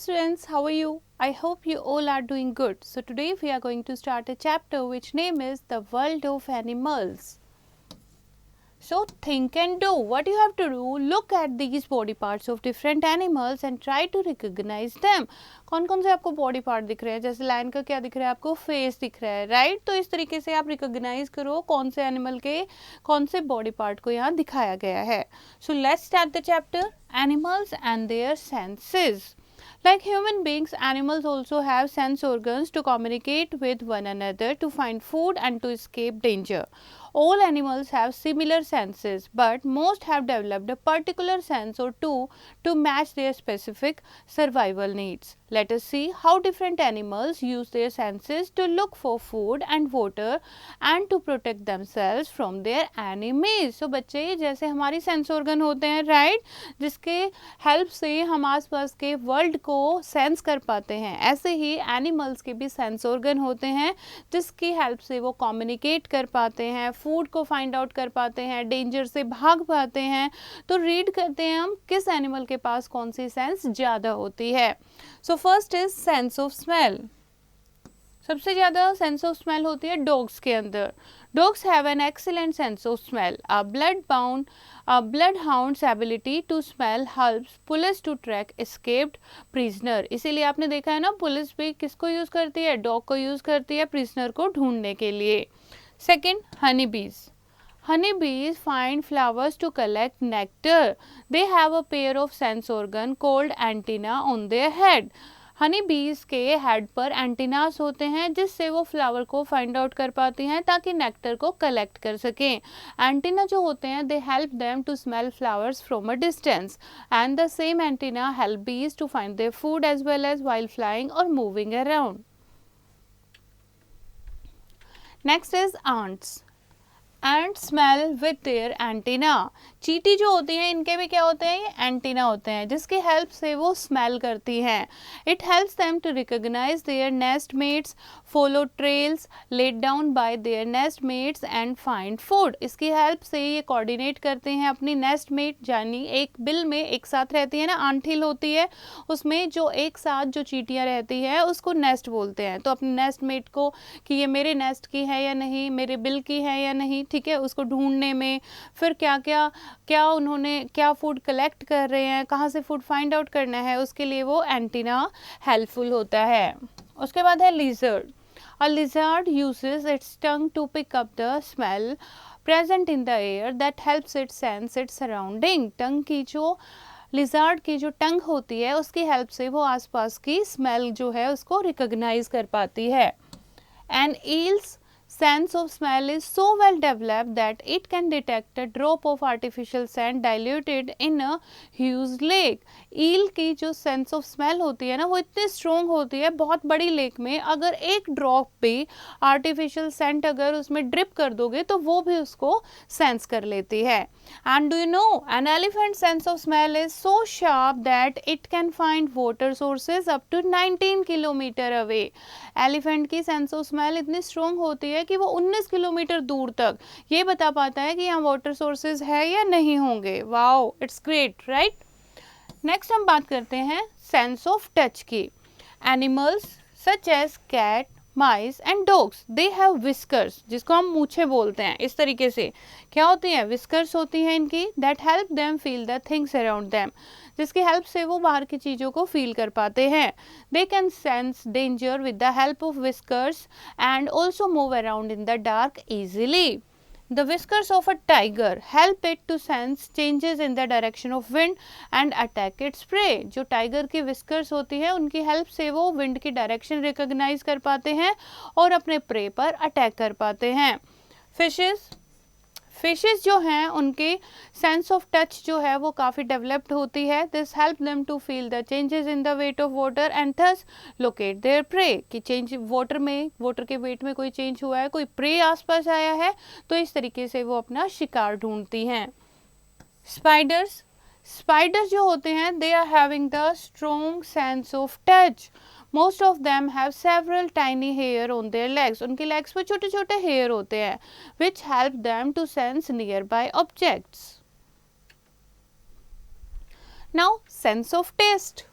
students, how are you? I hope you all are doing good. So today we are going to start a chapter which name is The World of Animals. So think and do. What you have to do, look at these body parts of different animals and try to recognize them. कौन कौन से आपको body part दिख रहे हैं? जैसे lion का क्या दिख रहा है आपको? फेस दिख रहा है, राइट? तो इस तरीके से आप रिकॉग्नाइज करो कौन से एनिमल के कौन से बॉडी पार्ट को यहाँ दिखाया गया है. So let's start the chapter animals and their senses. Like human beings, animals also have sense organs to communicate with one another, to find food and to escape danger. All animals have similar senses, but most have developed a particular sense or two to match their specific survival needs. Let us see how different animals use their senses to look for food and water and to protect themselves from their enemies. So बच्चे जैसे हमारी sense organ होते हैं, right, जिसके help से हम आसपास के वर्ल्ड को सेंस कर पाते हैं, ऐसे ही एनिमल्स के भी सेंस ऑर्गन होते हैं जिसकी हेल्प से वो कम्युनिकेट कर पाते हैं, फूड को फाइंड आउट कर पाते हैं, डेंजर से भाग पाते हैं. तो रीड करते हैं हम किस एनिमल के पास कौन सी सेंस ज़्यादा होती है. So first is sense of smell. सबसे ज़्यादा सेंस ऑफ स्मेल होती है डॉग्स के अंदर. Dogs have an excellent sense of smell. A bloodhound's ability to smell helps police to track escaped prisoner. इसीलिए आपने देखा है ना, पुलिस भी किसको यूज़ करती है? डॉग को यूज़ करती है प्रिजनर को ढूंढने के लिए. सेकेंड, हनी बीज. Honeybees find flowers to collect nectar. They have a pair of sense organ called antenna on their head. Honey बीज के हेड पर एंटीनास होते हैं जिससे वो फ्लावर को फाइंड आउट कर पाती हैं ताकि नेक्टर को कलेक्ट कर सकें. एंटीना जो होते हैं they help them to smell flowers from a distance and the same antenna help bees to find their food as well as while flying और moving around. Next is ants. Ants smell with their antenna. चींटी जो होती हैं इनके भी क्या होते हैं? ये एंटीना होते हैं जिसकी हेल्प से वो स्मेल करती हैं. It helps them to recognise their nest mates, follow trails led down by their nest mates and find food. इसकी हेल्प से ये कोऑर्डिनेट करते हैं अपनी नेस्ट मेट, यानी एक बिल में एक साथ रहती है ना, आंटिल होती है, उसमें जो एक साथ जो चींटियाँ रहती है उसको नेस्ट बोलते हैं. तो अपने नेस्ट मेट को कि ये मेरे नेस्ट की है या नहीं, मेरे बिल की है या नहीं, ठीक है, उसको ढूंढने में, फिर क्या उन्होंने क्या फूड कलेक्ट कर रहे हैं, कहाँ से फूड फाइंड आउट करना है, उसके लिए वो एंटीना हेल्पफुल होता है. उसके बाद है lizard. A lizard uses its tongue to pick up the smell present in the air that helps it sense its surrounding. Tongue की जो लिजर्ड की जो टंग होती है उसकी हेल्प से वो आसपास की स्मेल जो है उसको रिकॉग्नाइज कर पाती है. And eels sense of smell is so well developed that it can detect a drop of artificial scent diluted in a huge lake. ईल की जो सेंस ऑफ स्मेल होती है ना वो इतनी स्ट्रॉन्ग होती है, बहुत बड़ी लेक में अगर एक ड्रॉप भी आर्टिफिशियल सेंट अगर उसमें ड्रिप कर दोगे तो वो भी उसको सेंस कर लेती है. And do you know, an elephant sense of smell is so sharp that it can find water sources up to 19 kilometre away. Elephant की सेंस ऑफ स्मेल इतनी स्ट्रॉन्ग होती है कि वो 19 किलोमीटर दूर तक ये बता पाता है कि यहाँ वाटर सोर्सेज है या नहीं होंगे. Wow, it's great, right. Next हम बात करते हैं सेंस ऑफ टच की. Animals such as cat, mice and dogs they have whiskers, जिसको हम मूछे बोलते हैं. इस तरीके से क्या होती हैं? विस्कर्स होती हैं इनकी, that help them feel the things around them, जिसकी हेल्प से वो बाहर की चीज़ों को फील कर पाते हैं. They can sense danger with the help of whiskers and also move around in the dark easily. The whiskers of a tiger help it to sense changes in the direction of wind and attack its prey. जो tiger की whiskers होती है उनकी help से वो wind की direction recognise कर पाते हैं और अपने प्रे पर अटैक कर पाते हैं. फिशेस जो हैं उनकी सेंस ऑफ टच जो है वो काफ़ी डेवलप्ड होती है. This help them to feel the changes in the weight of water and thus locate their prey. कि चेंज वाटर के वेट में कोई चेंज हुआ है, कोई प्रे आसपास आया है, तो इस तरीके से वो अपना शिकार ढूंढती हैं. स्पाइडर्स जो होते हैं they are having the strong sense of touch. Most of them have several tiny hair on their legs. उनके legs पर छोटे छोटे hair होते हैं which help them to sense nearby objects. Now sense of taste.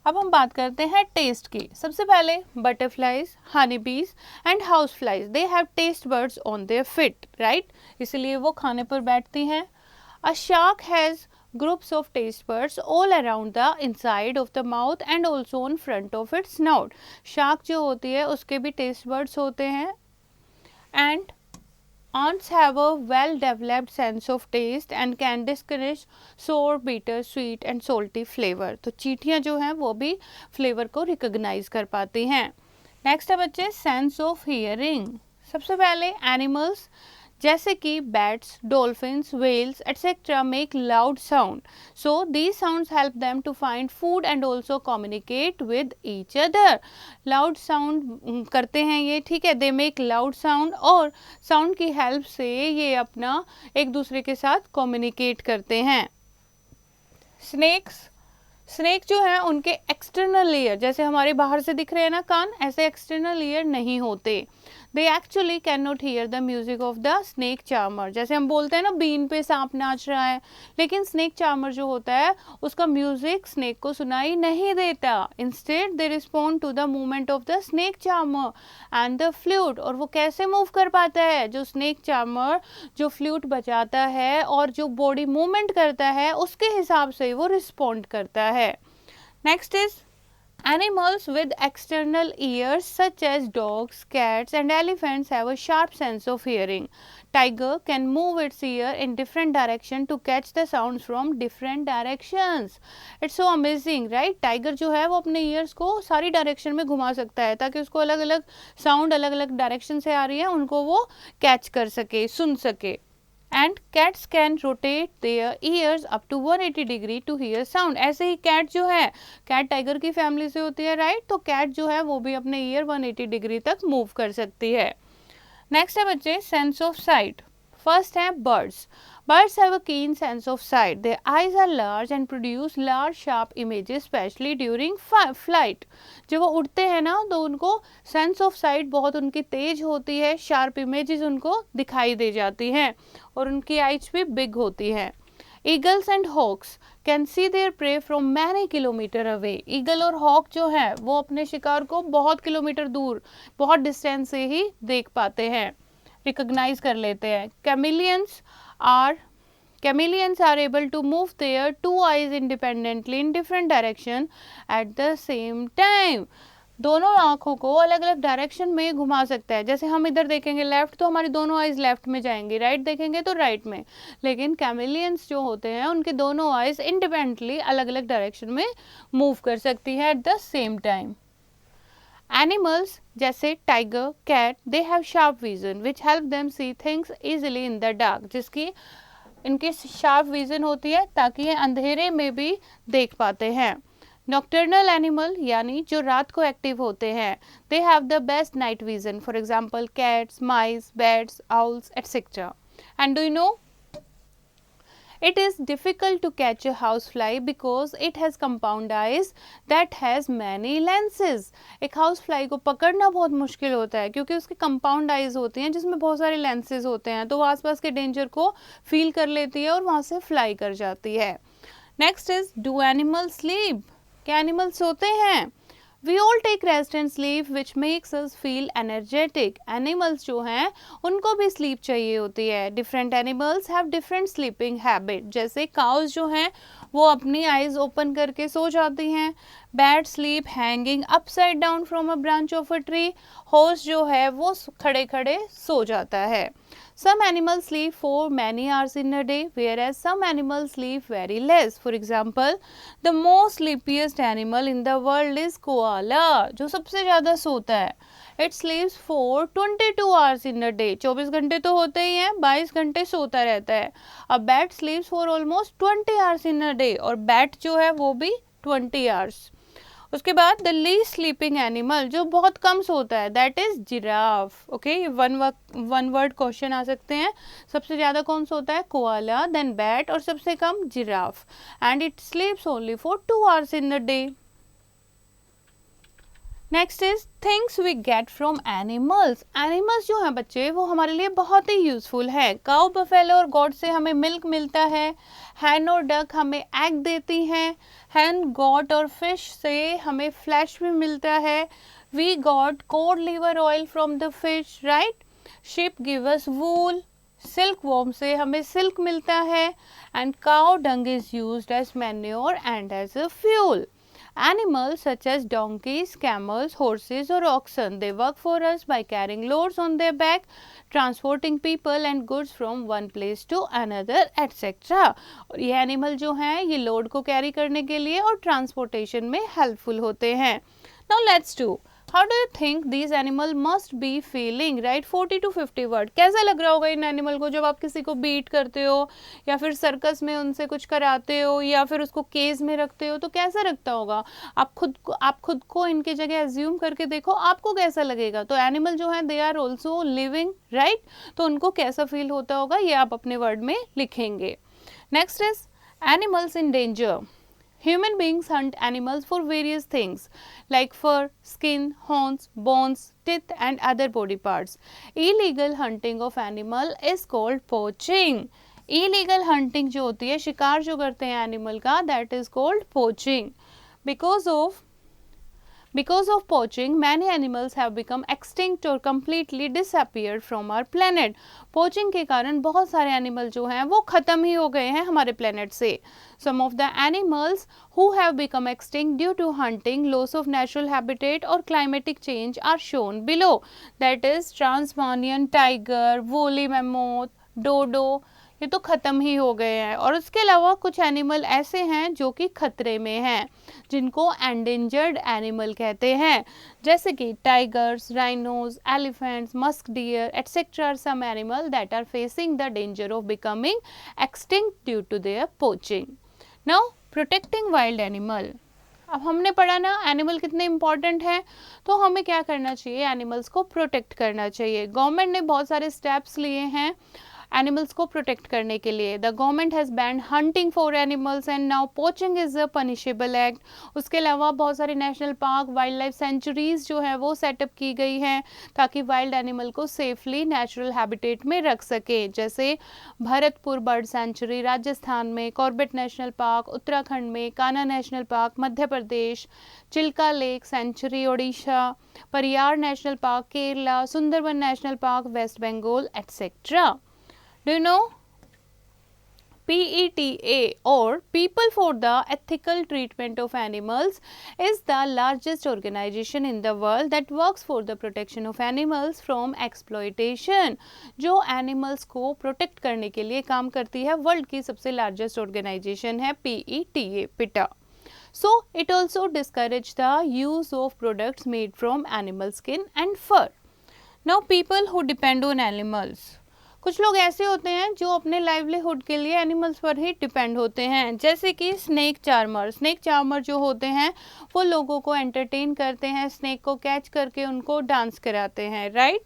अब हम बात करते हैं टेस्ट की। सबसे पहले बटरफ्लाइज, हनी बीज and house flies they have taste buds on their feet, right, इसलिए वो खाने पर बैठती हैं। A shark has groups of taste buds all around the inside of the mouth and also on front of its snout. Shark जो होती है उसके भी टेस्ट बर्ड्स होते हैं। and ants have a well developed sense of taste and can distinguish sour, bitter, sweet and salty flavor. तो चींटियाँ जो हैं वो भी फ्लेवर को रिकॉग्नाइज कर पाती हैं। नेक्स्ट है बच्चे सेंस ऑफ हियरिंग। सबसे पहले एनिमल्स जैसे कि bats, dolphins, whales etcetera make loud sound, so these sounds help them to find food and also communicate with each other. Loud sound करते हैं ये, ठीक है, दे मेक लाउड साउंड और साउंड की हेल्प से ये अपना एक दूसरे के साथ कम्युनिकेट करते हैं। स्नेक जो है उनके एक्सटर्नल लेयर, जैसे हमारे बाहर से दिख रहे हैं ना कान, ऐसे एक्सटर्नल लेयर नहीं होते। They actually can not here the music of the snake charmer. जैसे हम बोलते हैं ना बीन पे सांप नाच रहा है, लेकिन स्नेक चार्मर जो होता है उसका म्यूजिक स्नेक को सुनाई नहीं देता। Instead they respond to the movement of the snake charmer and the flute. और वो कैसे मूव कर पाता है, जो स्नेक चार्मर जो फ्लूट बजाता है और जो बॉडी मूवमेंट करता है उसके हिसाब से वो रिस्पॉन्ड करता है। Next is animals with external ears such as dogs, cats and elephants have a sharp sense of hearing. Tiger can move its ear in different direction to catch the sounds from different directions. It's so amazing, right? Tiger जो है वो अपने ears को सारी direction में घुमा सकता है ताकि उसको अलग अलग sound अलग अलग direction से आ रही है उनको वो catch कर सके, सुन सके। And cats can rotate their ears up to 180 degree to hear sound. ऐसे ही cat जो है, cat tiger की फैमिली से होती है, राइट, तो cat जो है वो भी अपने ईयर 180 डिग्री तक मूव कर सकती है। नेक्स्ट है बच्चे सेंस ऑफ साइट। फर्स्ट है birds. Birds have a keen sense of sight. Their eyes are large and produce large sharp images especially during flight. जब वो उड़ते हैं ना तो उनको सेंस ऑफ साइट बहुत उनकी तेज होती है, शार्प इमेजेस उनको दिखाई दे जाती हैं और उनकी आइज भी बिग होती हैं। Eagles and hawks can see their prey from many kilometer away. Eagle और हॉक जो है वो अपने शिकार को बहुत किलोमीटर दूर, बहुत डिस्टेंस से ही देख पाते हैं, रिकॉग्नाइज कर लेते हैं। Chameleons are able to move their two eyes independently in different direction at the same time. दोनों आँखों को अलग अलग डायरेक्शन में घुमा सकता है। जैसे हम इधर देखेंगे लेफ्ट तो हमारी दोनों आइज लेफ्ट में जाएंगी, राइट देखेंगे तो राइट में, लेकिन कैमिलियंस जो होते हैं उनके दोनों आइज इंडिपेंडेंटली अलग अलग डायरेक्शन में मूव कर सकती है at the same time. Animals जैसे tiger, cat, they have sharp vision which help them see things easily in the dark. जिसकी इनकी शार्प विजन होती है ताकि ये अंधेरे में भी देख पाते हैं। नॉक्टर्नल एनिमल यानी जो रात को एक्टिव होते हैं, they have the best night vision, for example cats, mice, bats, owls etcetera. And do you no it is difficult to catch a housefly because it has compound eyes that has many lenses. एक housefly को पकड़ना बहुत मुश्किल होता है क्योंकि उसके compound eyes होती हैं जिसमें बहुत सारे lenses होते हैं, तो वो आसपास के danger को feel कर लेती है और वहाँ से fly कर जाती है। Next is, do animals sleep? क्या animals सोते हैं? We all take rest and sleep which makes us feel energetic. Animals जो हैं उनको भी sleep चाहिए होती है। Different animals have different sleeping habit. जैसे cows जो हैं वो अपनी eyes open करके सो जाती हैं। Bat sleep hanging upside down from a branch of a tree. Horse जो है वो खड़े खड़े सो जाता है। Some animals sleep for many hours in a day, whereas some animals sleep very less. For example, the most sleepiest animal in the world is koala, जो सबसे ज़्यादा सोता है. It sleeps for 22 hours in a day. 24 घंटे तो होते ही हैं, 22 घंटे सोता रहता है. A bat sleeps for almost 20 hours in a day, और bat जो है वो भी 20 hours. उसके बाद द लीस्ट स्लीपिंग एनिमल जो बहुत कम सोता है, that is giraffe. Okay, one word question आ सकते हैं. सबसे ज़्यादा कौन सोता है? कोआला, देन बैट और सबसे कम giraffe. And it sleeps only for 2 hours in the day. Next is things we get from animals. Animals जो हैं बच्चे वो हमारे लिए बहुत ही यूजफुल है। काउ, बफेलो और गॉट से हमें मिल्क मिलता है। हैन और डक हमें एग देती हैं। हैन, गॉट और फिश से हमें फ्लैश भी मिलता है। We got cod liver oil from the fish, right. Sheep give us wool. Silk worm से हमें सिल्क मिलता है। And cow dung is used as manure and as a fuel. Animals such as donkeys, camels, horses or oxen, they work for us by carrying loads on their back, transporting people and goods from one place to another, etc. और ये animal जो हैं ये load को carry करने के लिए और ट्रांसपोर्टेशन में हेल्पफुल होते हैं। Now let's do, how do you think these animal must be feeling, right. 40 to 50 word. कैसा लग रहा होगा इन एनिमल को जब आप किसी को बीट करते हो या फिर सर्कस में उनसे कुछ कराते हो या फिर उसको केज में रखते हो तो कैसा लगता होगा। आप खुद को इनके जगह एज्यूम करके देखो आपको कैसा लगेगा। तो एनिमल जो है they are also living, right. तो उनको कैसा फील होता होगा ये आप अपने वर्ड में लिखेंगे। Next is animals in danger. Human beings hunt animals for various things like fur, skin, horns, bones, teeth and other body parts. Illegal hunting of animal is called poaching. Illegal hunting जो होती है, शिकार जो करते हैं animal का, that is called poaching. Because of poaching, many animals have become extinct or completely disappeared from our planet. Poaching के कारण बहुत सारे एनिमल जो हैं वो ख़त्म ही हो गए हैं हमारे प्लेनेट से. Some of the animals who have become extinct due to hunting, loss of natural habitat or climatic change are shown below. That is Tasmanian tiger, woolly mammoth, dodo. ये तो ख़त्म ही हो गए हैं. और उसके अलावा कुछ एनिमल ऐसे हैं जो कि खतरे में हैं जिनको एंडेंजर्ड एनिमल कहते हैं, जैसे कि tigers, rhinos, elephants, musk deer etcetera are some animal that are facing the danger of becoming extinct due to their poaching. Now protecting wild animal. अब हमने पढ़ा ना एनिमल कितने इंपॉर्टेंट हैं, तो हमें क्या करना चाहिए, एनिमल्स को प्रोटेक्ट करना चाहिए. गवर्नमेंट ने बहुत सारे स्टेप्स लिए हैं एनिमल्स को प्रोटेक्ट करने के लिए. The government has band hunting for animals and now poaching is a punishable act. उसके अलावा बहुत सारे national park, wild life sanctuaries जो है वो सेटअप की गई हैं ताकि वाइल्ड एनिमल को सेफली नेचुरल हैबिटेट में रख सकें, जैसे भरतपुर बर्ड सेंचुरी राजस्थान में, कॉर्बेट नेशनल पार्क उत्तराखंड में, Kanha national park Madhya Pradesh, Chilika lake sanctuary Odisha, Periyar national park Kerala, Sundarban national park West Bengal etcetera. Do you know? PETA or People for the Ethical Treatment of Animals is the largest organization in the world that works for the protection of animals from exploitation. जो animals को protect करने के लिए काम करती है, world की सबसे largest organization है PETA, PETA. So it also discourages the use of products made from animal skin and fur. Now people who depend on animals. कुछ लोग ऐसे होते हैं जो अपने लाइवलीहुड के लिए एनिमल्स पर ही डिपेंड होते हैं, जैसे कि स्नेक चार्मर. स्नेक चार्मर जो होते हैं वो लोगों को एंटरटेन करते हैं, स्नेक को कैच करके उनको डांस कराते हैं, राइट.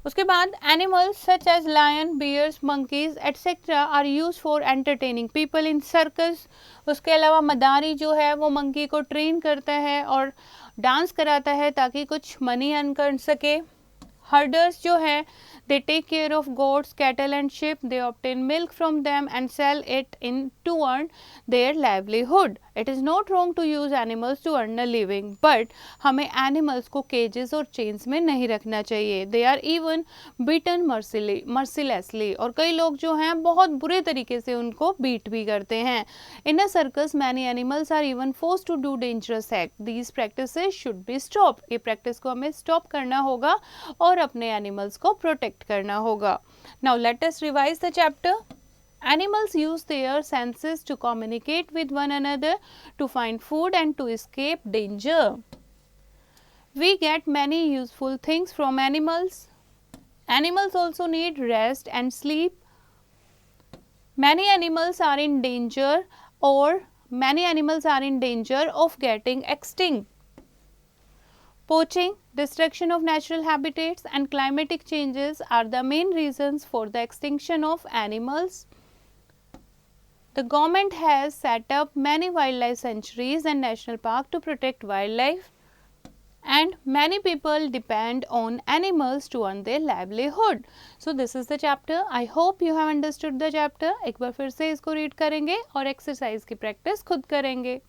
उसके बाद animals such as lion, bears, monkeys etcetera are use for entertaining people in circus. उसके अलावा मदारी जो है वो मंकी को ट्रेन करता है और डांस कराता है ताकि कुछ मनी अर्न कर सके. हर्डर्स जो है they take care of goats, cattle and sheep. They obtain milk from them and sell it in to earn their livelihood. It is not wrong to use animals to earn a living, but हमें animals को cages और chains में नहीं रखना चाहिए. They are even beaten mercilessly. और कई लोग जो हैं बहुत बुरे तरीके से उनको बीट भी करते हैं. In a circus, many animals are even forced to do dangerous acts. These practices should be stopped. ये practice को हमें stop करना होगा और अपने animals को protect करना होगा. Now let us revise the chapter. Animals use their senses to communicate with one another, to find food and to escape danger. We get many useful things from animals. Animals also need rest and sleep. Many animals are in danger of getting extinct. Poaching, destruction of natural habitats and climatic changes are the main reasons for the extinction of animals. The government has set up many wildlife sanctuaries and national parks to protect wildlife, and many people depend on animals to earn their livelihood. So this is the chapter. I hope you have understood the chapter. एक बार फिर से इसको read करेंगे और exercise की practice खुद करेंगे.